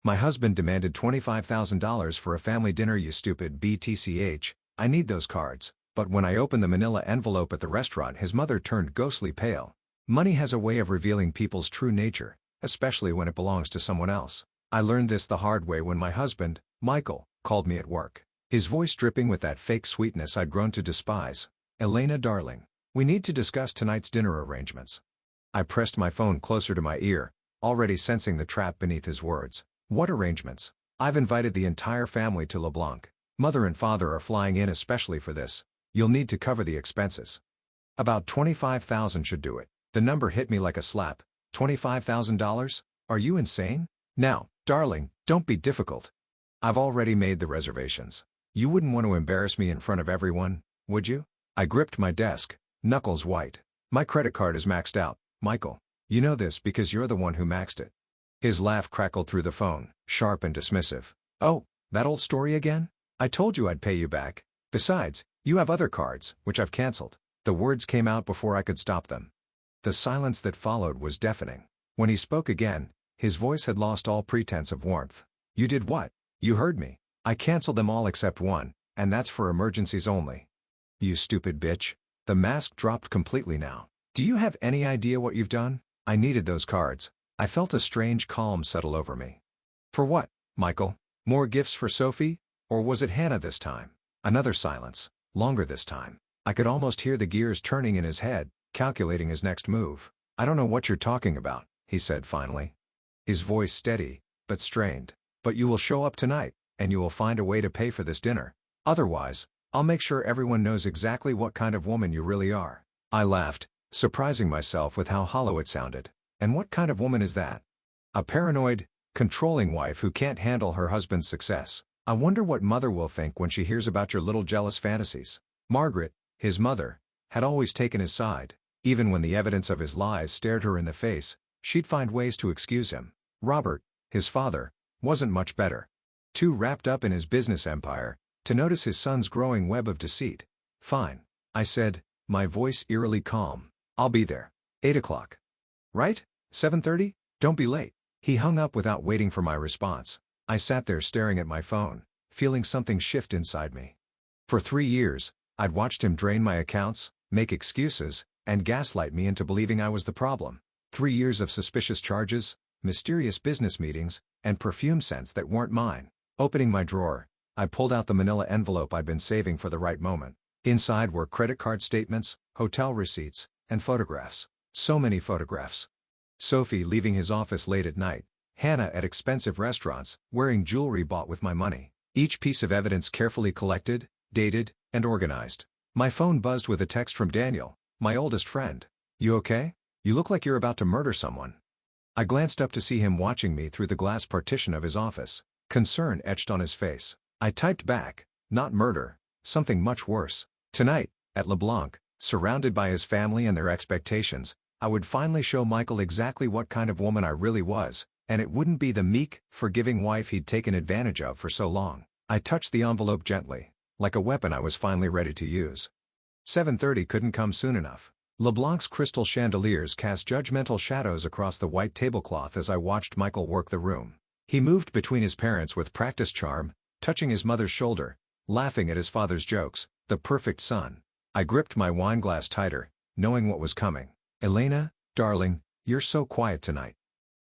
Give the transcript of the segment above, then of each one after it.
My husband demanded $25,000 for a family dinner, you stupid BTCH. I need those cards. But when I opened the manila envelope at the restaurant, his mother turned ghostly pale. Money has a way of revealing people's true nature, especially when it belongs to someone else. I learned this the hard way when my husband, Michael, called me at work. His voice dripping with that fake sweetness I'd grown to despise. "Elena, darling, we need to discuss tonight's dinner arrangements." I pressed my phone closer to my ear, already sensing the trap beneath his words. "What arrangements? I've invited the entire family to LeBlanc. Mother and father are flying in especially for this. You'll need to cover the expenses." "About 25,000 should do it." The number hit me like a slap. $25,000? Are you insane? "Now, darling, don't be difficult. I've already made the reservations. You wouldn't want to embarrass me in front of everyone, would you?" I gripped my desk, knuckles white. "My credit card is maxed out, Michael. You know this because you're the one who maxed it." His laugh crackled through the phone, sharp and dismissive. "Oh, that old story again? I told you I'd pay you back. Besides, you have other cards, which I've canceled." The words came out before I could stop them. The silence that followed was deafening. When he spoke again, his voice had lost all pretense of warmth. "You did what?" "You heard me. I canceled them all except one, and that's for emergencies only." "You stupid bitch." The mask dropped completely now. "Do you have any idea what you've done?" "I needed those cards." I felt a strange calm settle over me. "For what, Michael? More gifts for Sophie? Or was it Hannah this time?" Another silence, longer this time. I could almost hear the gears turning in his head, calculating his next move. "I don't know what you're talking about," he said finally. His voice steady, but strained. "But you will show up tonight, and you will find a way to pay for this dinner. Otherwise, I'll make sure everyone knows exactly what kind of woman you really are." I laughed, surprising myself with how hollow it sounded. "And what kind of woman is that?" "A paranoid, controlling wife who can't handle her husband's success. I wonder what mother will think when she hears about your little jealous fantasies." Margaret, his mother, had always taken his side. Even when the evidence of his lies stared her in the face, she'd find ways to excuse him. Robert, his father, wasn't much better. Too wrapped up in his business empire to notice his son's growing web of deceit. "Fine," I said, my voice eerily calm. "I'll be there. 8 o'clock. Right? 7:30? Don't be late." He hung up without waiting for my response. I sat there staring at my phone, feeling something shift inside me. For 3 years, I'd watched him drain my accounts, make excuses, and gaslight me into believing I was the problem. 3 years of suspicious charges, mysterious business meetings, and perfume scents that weren't mine. Opening my drawer, I pulled out the manila envelope I'd been saving for the right moment. Inside were credit card statements, hotel receipts, and photographs. So many photographs. Sophie leaving his office late at night. Hannah at expensive restaurants, wearing jewelry bought with my money. Each piece of evidence carefully collected, dated, and organized. My phone buzzed with a text from Daniel, my oldest friend. "You okay? You look like you're about to murder someone." I glanced up to see him watching me through the glass partition of his office. Concern etched on his face. I typed back, "Not murder, something much worse." Tonight, at LeBlanc, surrounded by his family and their expectations, I would finally show Michael exactly what kind of woman I really was, and it wouldn't be the meek, forgiving wife he'd taken advantage of for so long. I touched the envelope gently, like a weapon I was finally ready to use. 7:30 couldn't come soon enough. LeBlanc's crystal chandeliers cast judgmental shadows across the white tablecloth as I watched Michael work the room. He moved between his parents with practiced charm, touching his mother's shoulder, laughing at his father's jokes, the perfect son. I gripped my wineglass tighter, knowing what was coming. "Elena, darling, you're so quiet tonight."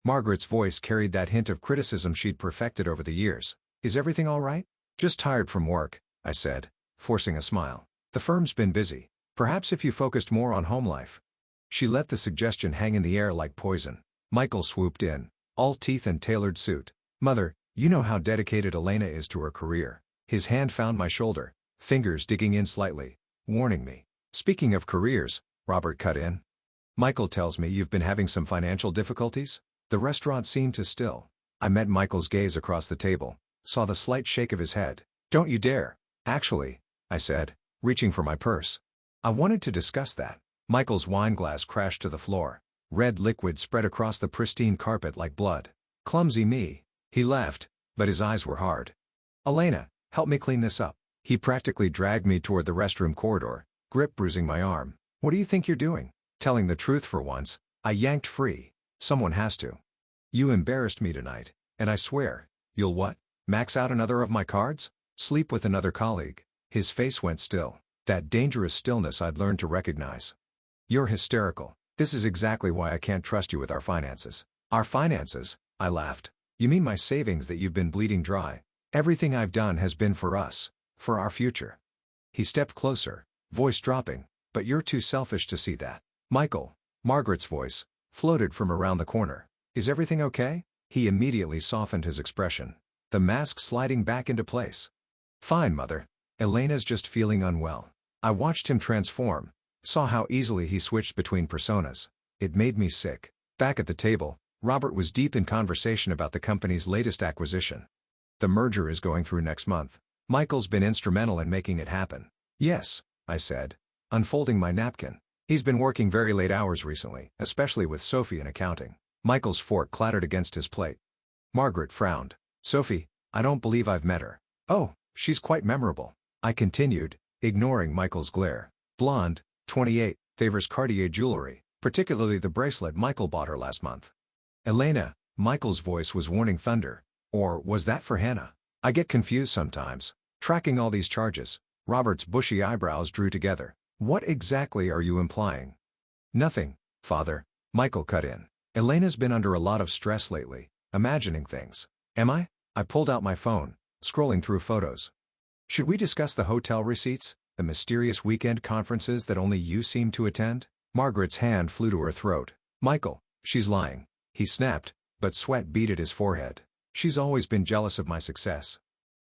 Margaret's voice carried that hint of criticism she'd perfected over the years. "Is everything all right?" "Just tired from work," I said, forcing a smile. "The firm's been busy. Perhaps if you focused more on home life." She let the suggestion hang in the air like poison. Michael swooped in, all teeth and tailored suit. "Mother, you know how dedicated Elena is to her career." His hand found my shoulder, fingers digging in slightly, warning me. "Speaking of careers," Robert cut in. "Michael tells me you've been having some financial difficulties?" The restaurant seemed to still. I met Michael's gaze across the table, saw the slight shake of his head. "Don't you dare." "Actually," I said, reaching for my purse. "I wanted to discuss that." Michael's wineglass crashed to the floor. Red liquid spread across the pristine carpet like blood. "Clumsy me." He laughed, but his eyes were hard. "Elena, help me clean this up." He practically dragged me toward the restroom corridor, grip bruising my arm. "What do you think you're doing?" Telling the truth for once, I yanked free. "Someone has to. You embarrassed me tonight, and I swear, You'll what? Max out another of my cards? Sleep with another colleague? His face went still, that dangerous stillness I'd learned to recognize. You're hysterical. This is exactly why I can't trust you with our finances. Our finances? I laughed. You mean my savings that you've been bleeding dry? Everything I've done has been for us, for our future. He stepped closer, voice dropping, but you're too selfish to see that. Michael, Margaret's voice, floated from around the corner. Is everything okay? He immediately softened his expression, the mask sliding back into place. Fine, Mother. Elena's just feeling unwell. I watched him transform, saw how easily he switched between personas. It made me sick. Back at the table, Robert was deep in conversation about the company's latest acquisition. The merger is going through next month. Michael's been instrumental in making it happen. Yes, I said, unfolding my napkin. He's been working very late hours recently, especially with Sophie in accounting. Michael's fork clattered against his plate. Margaret frowned. Sophie, I don't believe I've met her. Oh, she's quite memorable. I continued, ignoring Michael's glare. Blonde, 28, favors Cartier jewelry, particularly the bracelet Michael bought her last month. Elena, Michael's voice was warning thunder. Or was that for Hannah? I get confused sometimes. Tracking all these charges. Robert's bushy eyebrows drew together. What exactly are you implying? Nothing, Father. Michael cut in. Elena's been under a lot of stress lately, imagining things. Am I? I pulled out my phone, scrolling through photos. Should we discuss the hotel receipts, the mysterious weekend conferences that only you seem to attend? Margaret's hand flew to her throat. Michael, she's lying. He snapped, but sweat beaded his forehead. She's always been jealous of my success.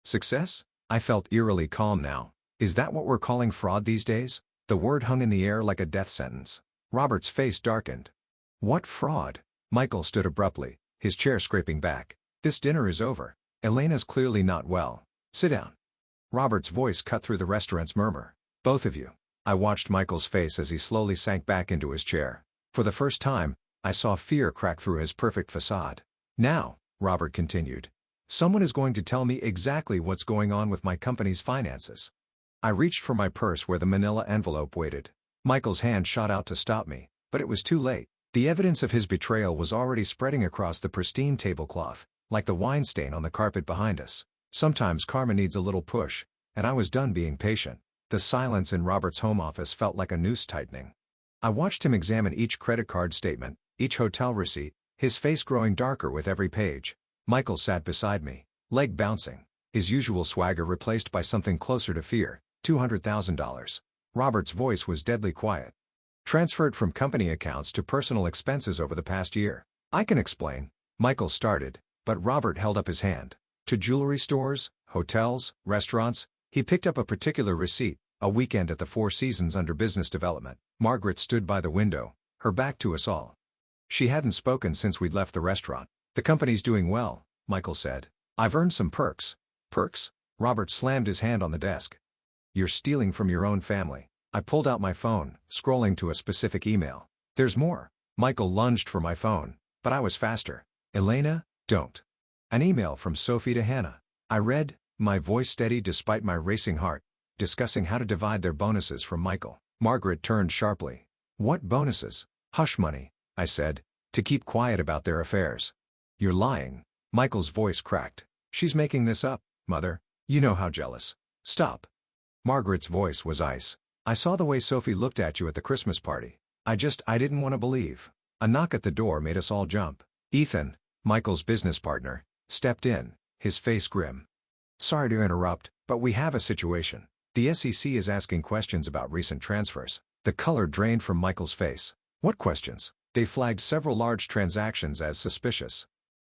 Success? I felt eerily calm now. Is that what we're calling fraud these days? The word hung in the air like a death sentence. Robert's face darkened. What fraud? Michael stood abruptly, his chair scraping back. This dinner is over. Elena's clearly not well. Sit down. Robert's voice cut through the restaurant's murmur. Both of you. I watched Michael's face as he slowly sank back into his chair. For the first time, I saw fear crack through his perfect facade. Now, Robert continued, someone is going to tell me exactly what's going on with my company's finances. I reached for my purse where the manila envelope waited. Michael's hand shot out to stop me, but it was too late. The evidence of his betrayal was already spreading across the pristine tablecloth, like the wine stain on the carpet behind us. Sometimes karma needs a little push, and I was done being patient. The silence in Robert's home office felt like a noose tightening. I watched him examine each credit card statement, each hotel receipt, his face growing darker with every page. Michael sat beside me, leg bouncing, his usual swagger replaced by something closer to fear. $200,000. Robert's voice was deadly quiet. Transferred from company accounts to personal expenses over the past year. I can explain. Michael started, but Robert held up his hand. To jewelry stores, hotels, restaurants. He picked up a particular receipt, a weekend at the Four Seasons under business development. Margaret stood by the window, her back to us all. She hadn't spoken since we'd left the restaurant. The company's doing well, Michael said. I've earned some perks. Perks? Robert slammed his hand on the desk. You're stealing from your own family. I pulled out my phone, scrolling to a specific email. There's more. Michael lunged for my phone, but I was faster. Elena, don't. An email from Sophie to Hannah. I read, my voice steady despite my racing heart, discussing how to divide their bonuses from Michael. Margaret turned sharply. What bonuses? Hush money, I said, to keep quiet about their affairs. You're lying. Michael's voice cracked. She's making this up, Mother. You know how jealous. Stop. Margaret's voice was ice. I saw the way Sophie looked at you at the Christmas party. I didn't want to believe. A knock at the door made us all jump. Ethan, Michael's business partner, stepped in, his face grim. Sorry to interrupt, but we have a situation. The SEC is asking questions about recent transfers. The color drained from Michael's face. What questions? They flagged several large transactions as suspicious.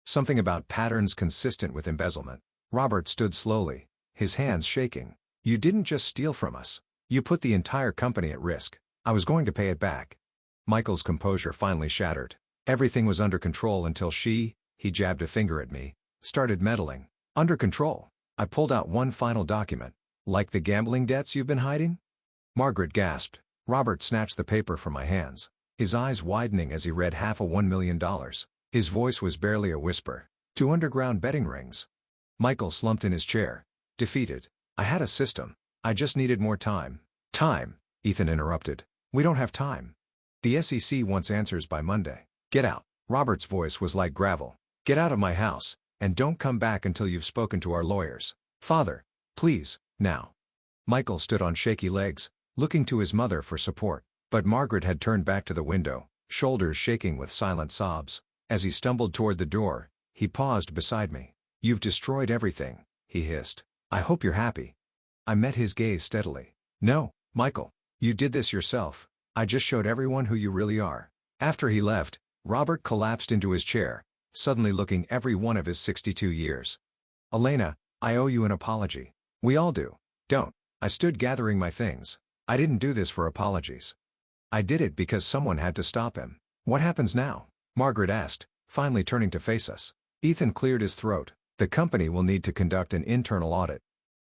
Something about patterns consistent with embezzlement. Robert stood slowly, his hands shaking. You didn't just steal from us. You put the entire company at risk. I was going to pay it back. Michael's composure finally shattered. Everything was under control until he jabbed a finger at me, started meddling. Under control. I pulled out one final document. Like the gambling debts you've been hiding? Margaret gasped. Robert snatched the paper from my hands, his eyes widening as he read half a $1 million. His voice was barely a whisper. 2 underground betting rings. Michael slumped in his chair, defeated. I had a system. I just needed more time. Time, Ethan interrupted. We don't have time. The SEC wants answers by Monday. Get out. Robert's voice was like gravel. Get out of my house, and don't come back until you've spoken to our lawyers. Father, please, now. Michael stood on shaky legs, looking to his mother for support, but Margaret had turned back to the window, shoulders shaking with silent sobs. As he stumbled toward the door, he paused beside me. You've destroyed everything, he hissed. I hope you're happy. I met his gaze steadily. No, Michael, you did this yourself. I just showed everyone who you really are. After he left, Robert collapsed into his chair, suddenly looking every one of his 62 years. Elena, I owe you an apology. We all do. Don't. I stood gathering my things. I didn't do this for apologies. I did it because someone had to stop him. What happens now? Margaret asked, finally turning to face us. Ethan cleared his throat. The company will need to conduct an internal audit.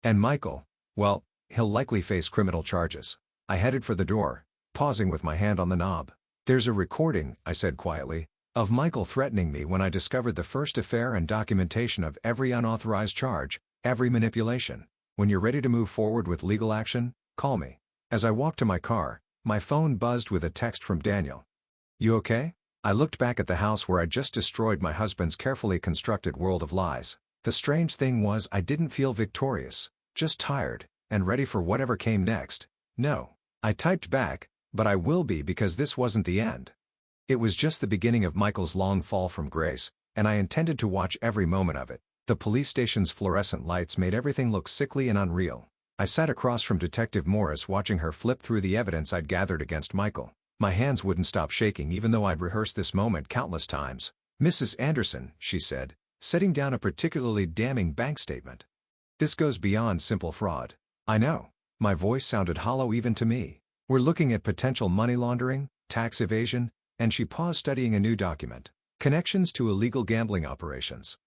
And Michael, well, he'll likely face criminal charges. I headed for the door, pausing with my hand on the knob. There's a recording, I said quietly, of Michael threatening me when I discovered the first affair and documentation of every unauthorized charge, every manipulation. When you're ready to move forward with legal action, call me. As I walked to my car, my phone buzzed with a text from Daniel. You okay? I looked back at the house where I'd just destroyed my husband's carefully constructed world of lies. The strange thing was I didn't feel victorious, just tired, and ready for whatever came next. No. I typed back, but I will be because this wasn't the end. It was just the beginning of Michael's long fall from grace, and I intended to watch every moment of it. The police station's fluorescent lights made everything look sickly and unreal. I sat across from Detective Morris watching her flip through the evidence I'd gathered against Michael. My hands wouldn't stop shaking even though I'd rehearsed this moment countless times. Mrs. Anderson, she said, setting down a particularly damning bank statement. This goes beyond simple fraud. I know. My voice sounded hollow even to me. We're looking at potential money laundering, tax evasion, and she paused studying a new document. Connections to illegal gambling operations.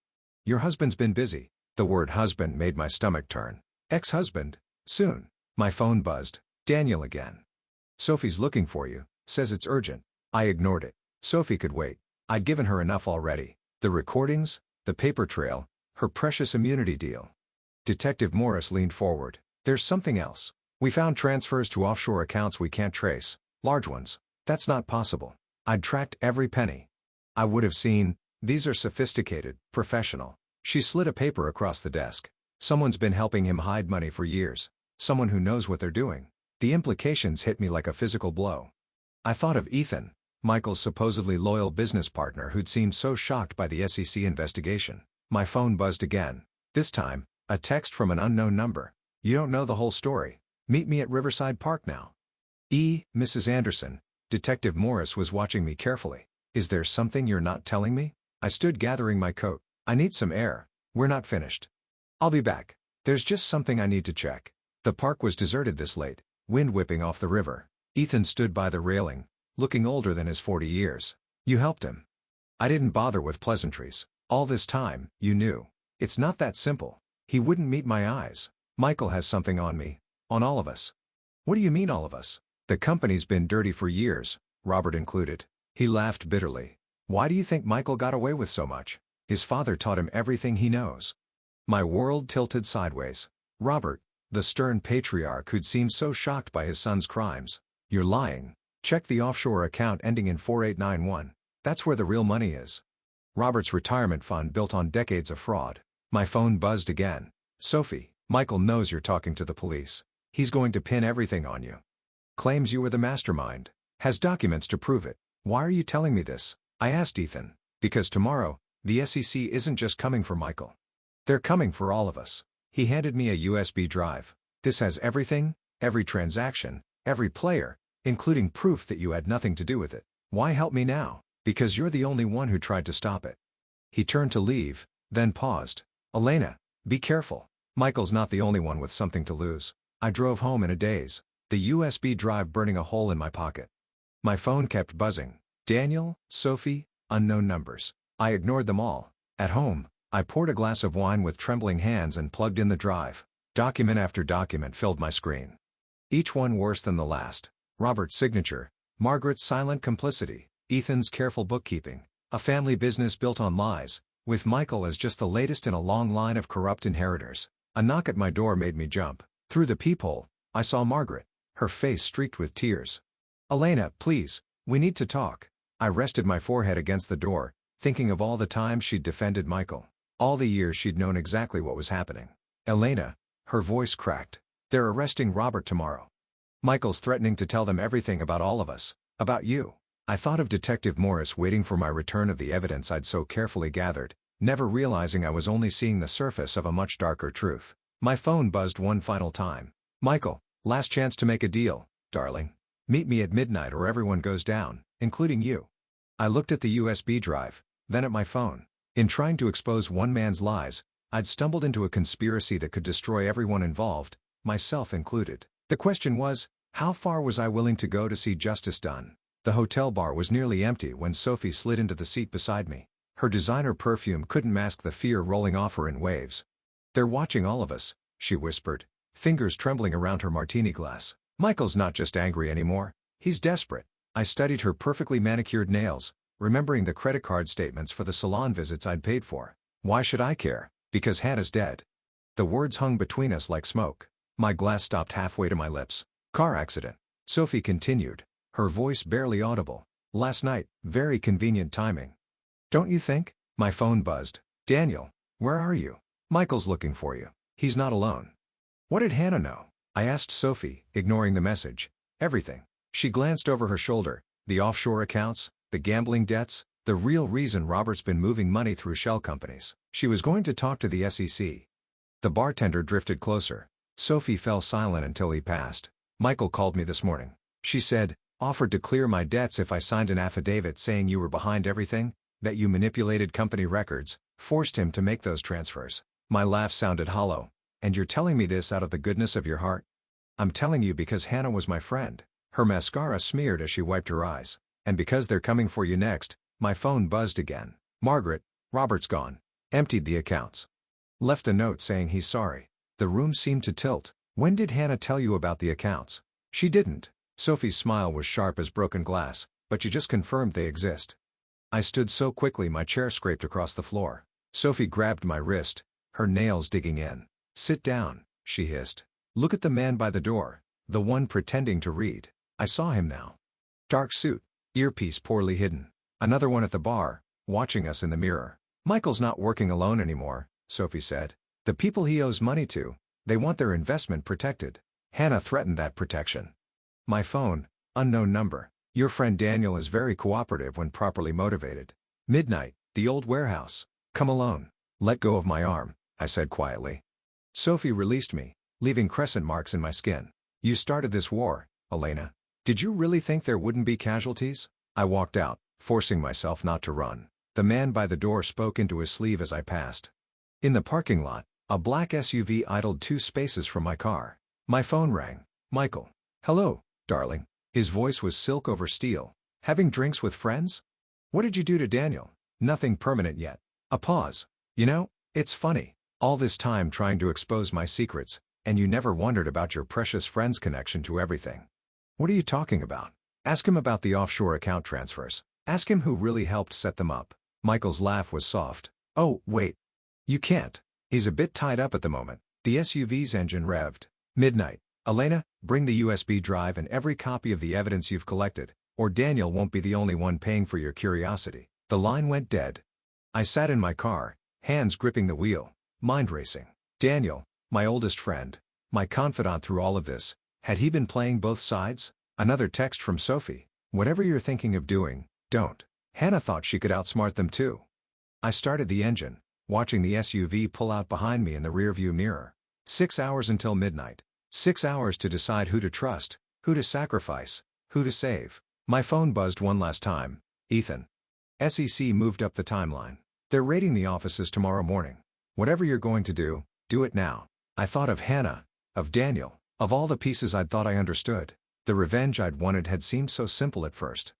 Your husband's been busy. The word husband made my stomach turn. Ex-husband? Soon. My phone buzzed. Daniel again. Sophie's looking for you, says it's urgent. I ignored it. Sophie could wait. I'd given her enough already. The recordings, the paper trail, her precious immunity deal. Detective Morris leaned forward. There's something else. We found transfers to offshore accounts we can't trace. Large ones. That's not possible. I'd tracked every penny. I would have seen, these are sophisticated, professional. She slid a paper across the desk. Someone's been helping him hide money for years. Someone who knows what they're doing. The implications hit me like a physical blow. I thought of Ethan, Michael's supposedly loyal business partner who'd seemed so shocked by the SEC investigation. My phone buzzed again. This time, a text from an unknown number. You don't know the whole story. Meet me at Riverside Park now. Mrs. Anderson. Detective Morris was watching me carefully. Is there something you're not telling me? I stood gathering my coat. I need some air. We're not finished. I'll be back. There's just something I need to check. The park was deserted this late, wind whipping off the river. Ethan stood by the railing, looking older than his 40 years. You helped him. I didn't bother with pleasantries. All this time, you knew. It's not that simple. He wouldn't meet my eyes. Michael has something on me. On all of us. What do you mean all of us? The company's been dirty for years, Robert included. He laughed bitterly. Why do you think Michael got away with so much? His father taught him everything he knows. My world tilted sideways. Robert, the stern patriarch who'd seemed so shocked by his son's crimes. You're lying. Check the offshore account ending in 4891. That's where the real money is. Robert's retirement fund built on decades of fraud. My phone buzzed again. Sophie, Michael knows you're talking to the police. He's going to pin everything on you. Claims you were the mastermind. Has documents to prove it. Why are you telling me this? I asked Ethan. Because tomorrow, the SEC isn't just coming for Michael. They're coming for all of us. He handed me a USB drive. This has everything, every transaction, every player, including proof that you had nothing to do with it. Why help me now? Because you're the only one who tried to stop it. He turned to leave, then paused. Elena, be careful. Michael's not the only one with something to lose. I drove home in a daze, the USB drive burning a hole in my pocket. My phone kept buzzing. Daniel, Sophie, unknown numbers. I ignored them all. At home, I poured a glass of wine with trembling hands and plugged in the drive. Document after document filled my screen. Each one worse than the last. Robert's signature, Margaret's silent complicity, Ethan's careful bookkeeping, a family business built on lies, with Michael as just the latest in a long line of corrupt inheritors. A knock at my door made me jump. Through the peephole, I saw Margaret, her face streaked with tears. Elena, please, we need to talk. I rested my forehead against the door, thinking of all the times she'd defended Michael. All the years she'd known exactly what was happening. Elena, her voice cracked. They're arresting Robert tomorrow. Michael's threatening to tell them everything about all of us, about you. I thought of Detective Morris waiting for my return of the evidence I'd so carefully gathered, never realizing I was only seeing the surface of a much darker truth. My phone buzzed one final time. Michael, last chance to make a deal, darling. Meet me at midnight or everyone goes down, including you. I looked at the USB drive, then at my phone. In trying to expose one man's lies, I'd stumbled into a conspiracy that could destroy everyone involved, myself included. The question was, how far was I willing to go to see justice done? The hotel bar was nearly empty when Sophie slid into the seat beside me. Her designer perfume couldn't mask the fear rolling off her in waves. They're watching all of us, she whispered, fingers trembling around her martini glass. Michael's not just angry anymore, he's desperate. I studied her perfectly manicured nails, remembering the credit card statements for the salon visits I'd paid for. Why should I care? Because Hannah's dead. The words hung between us like smoke. My glass stopped halfway to my lips. Car accident. Sophie continued, her voice barely audible. Last night, very convenient timing. Don't you think? My phone buzzed. Daniel, where are you? Michael's looking for you. He's not alone. What did Hannah know? I asked Sophie, ignoring the message. Everything. She glanced over her shoulder, the offshore accounts, the gambling debts, the real reason Robert's been moving money through shell companies. She was going to talk to the SEC. The bartender drifted closer. Sophie fell silent until he passed. Michael called me this morning. She said, offered to clear my debts if I signed an affidavit saying you were behind everything, that you manipulated company records, forced him to make those transfers. My laugh sounded hollow. And you're telling me this out of the goodness of your heart? I'm telling you because Hannah was my friend. Her mascara smeared as she wiped her eyes. And because they're coming for you next. My phone buzzed again. Margaret, Robert's gone. Emptied the accounts. Left a note saying he's sorry. The room seemed to tilt. When did Hannah tell you about the accounts? She didn't. Sophie's smile was sharp as broken glass, but you just confirmed they exist. I stood so quickly my chair scraped across the floor. Sophie grabbed my wrist, her nails digging in. Sit down, she hissed. Look at the man by the door, the one pretending to read. I saw him now. Dark suit, earpiece poorly hidden. Another one at the bar, watching us in the mirror. Michael's not working alone anymore, Sophie said. The people he owes money to, they want their investment protected. Hannah threatened that protection. My phone, unknown number. Your friend Daniel is very cooperative when properly motivated. Midnight, the old warehouse. Come alone. Let go of my arm, I said quietly. Sophie released me, leaving crescent marks in my skin. You started this war, Elena. Did you really think there wouldn't be casualties? I walked out, forcing myself not to run. The man by the door spoke into his sleeve as I passed. In the parking lot, a black SUV idled 2 spaces from my car. My phone rang. Michael. Hello, darling. His voice was silk over steel. Having drinks with friends? What did you do to Daniel? Nothing permanent yet. A pause. You know, it's funny. All this time trying to expose my secrets, and you never wondered about your precious friend's connection to everything. What are you talking about? Ask him about the offshore account transfers. Ask him who really helped set them up. Michael's laugh was soft. Oh, wait. You can't. He's a bit tied up at the moment. The SUV's engine revved. Midnight. Elena, bring the USB drive and every copy of the evidence you've collected, or Daniel won't be the only one paying for your curiosity. The line went dead. I sat in my car, hands gripping the wheel, mind racing. Daniel, my oldest friend, my confidant through all of this, had he been playing both sides? Another text from Sophie. Whatever you're thinking of doing, don't. Hannah thought she could outsmart them too. I started the engine, watching the SUV pull out behind me in the rearview mirror. 6 hours until midnight. 6 hours to decide who to trust, who to sacrifice, who to save. My phone buzzed one last time. Ethan. SEC moved up the timeline. They're raiding the offices tomorrow morning. Whatever you're going to do it now. I thought of Hannah, of Daniel, of all the pieces I'd thought I understood. The revenge I'd wanted had seemed so simple at first.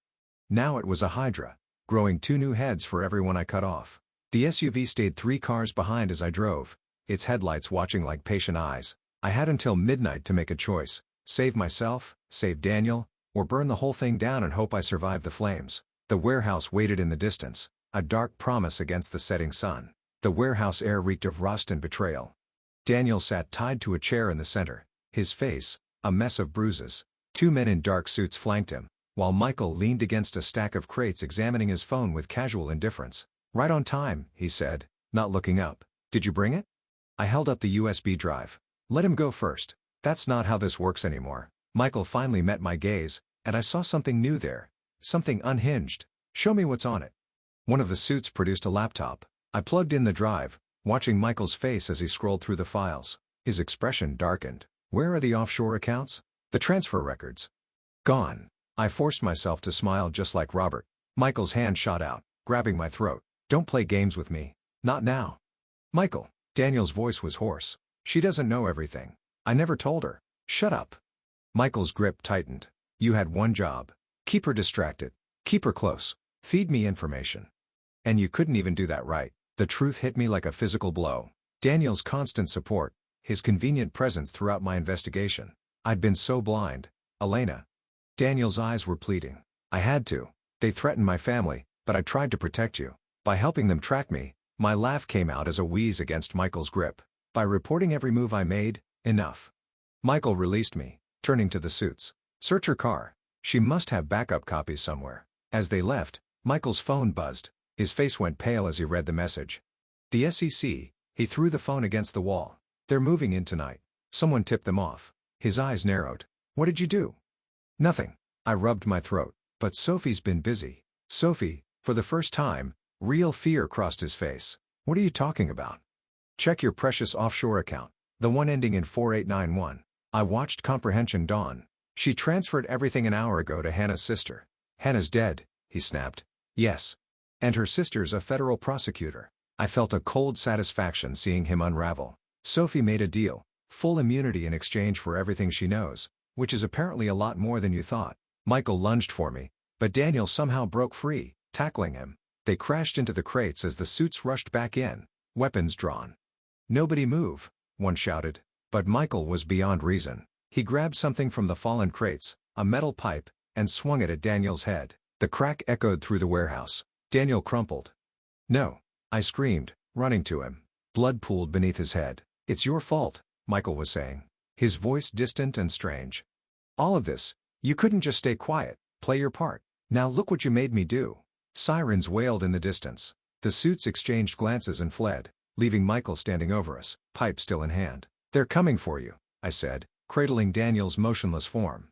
Now it was a hydra, growing 2 new heads for everyone I cut off. The SUV stayed 3 cars behind as I drove, its headlights watching like patient eyes. I had until midnight to make a choice, save myself, save Daniel, or burn the whole thing down and hope I survive the flames. The warehouse waited in the distance, a dark promise against the setting sun. The warehouse air reeked of rust and betrayal. Daniel sat tied to a chair in the center, his face, a mess of bruises. 2 men in dark suits flanked him, while Michael leaned against a stack of crates examining his phone with casual indifference. Right on time, he said, not looking up. Did you bring it? I held up the USB drive. Let him go first. That's not how this works anymore. Michael finally met my gaze, and I saw something new there. Something unhinged. Show me what's on it. One of the suits produced a laptop. I plugged in the drive, watching Michael's face as he scrolled through the files. His expression darkened. Where are the offshore accounts? The transfer records. Gone. I forced myself to smile just like Robert. Michael's hand shot out, grabbing my throat. Don't play games with me. Not now. Michael. Daniel's voice was hoarse. She doesn't know everything. I never told her. Shut up. Michael's grip tightened. You had one job. Keep her distracted. Keep her close. Feed me information. And you couldn't even do that right. The truth hit me like a physical blow. Daniel's constant support, his convenient presence throughout my investigation. I'd been so blind. Elena. Daniel's eyes were pleading. I had to. They threatened my family, but I tried to protect you. By helping them track me, my laugh came out as a wheeze against Michael's grip. By reporting every move I made, enough. Michael released me, turning to the suits. Search her car. She must have backup copies somewhere. As they left, Michael's phone buzzed. His face went pale as he read the message. The SEC, he threw the phone against the wall. They're moving in tonight. Someone tipped them off. His eyes narrowed. What did you do? Nothing. I rubbed my throat. But Sophie's been busy. Sophie, for the first time, real fear crossed his face. What are you talking about? Check your precious offshore account. The one ending in 4891. I watched comprehension dawn. She transferred everything an hour ago to Hannah's sister. Hannah's dead, he snapped. Yes. And her sister's a federal prosecutor. I felt a cold satisfaction seeing him unravel. Sophie made a deal. Full immunity in exchange for everything she knows, which is apparently a lot more than you thought. Michael lunged for me, but Daniel somehow broke free, tackling him. They crashed into the crates as the suits rushed back in, weapons drawn. Nobody move, one shouted. But Michael was beyond reason. He grabbed something from the fallen crates, a metal pipe, and swung it at Daniel's head. The crack echoed through the warehouse. Daniel crumpled. No, I screamed, running to him. Blood pooled beneath his head. It's your fault, Michael was saying, his voice distant and strange. All of this, you couldn't just stay quiet, play your part. Now look what you made me do. Sirens wailed in the distance. The suits exchanged glances and fled, leaving Michael standing over us, pipe still in hand. They're coming for you, I said, cradling Daniel's motionless form.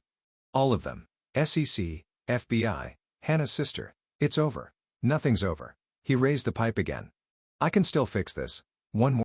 All of them. SEC, FBI, Hannah's sister. It's over. Nothing's over. He raised the pipe again. I can still fix this. One more.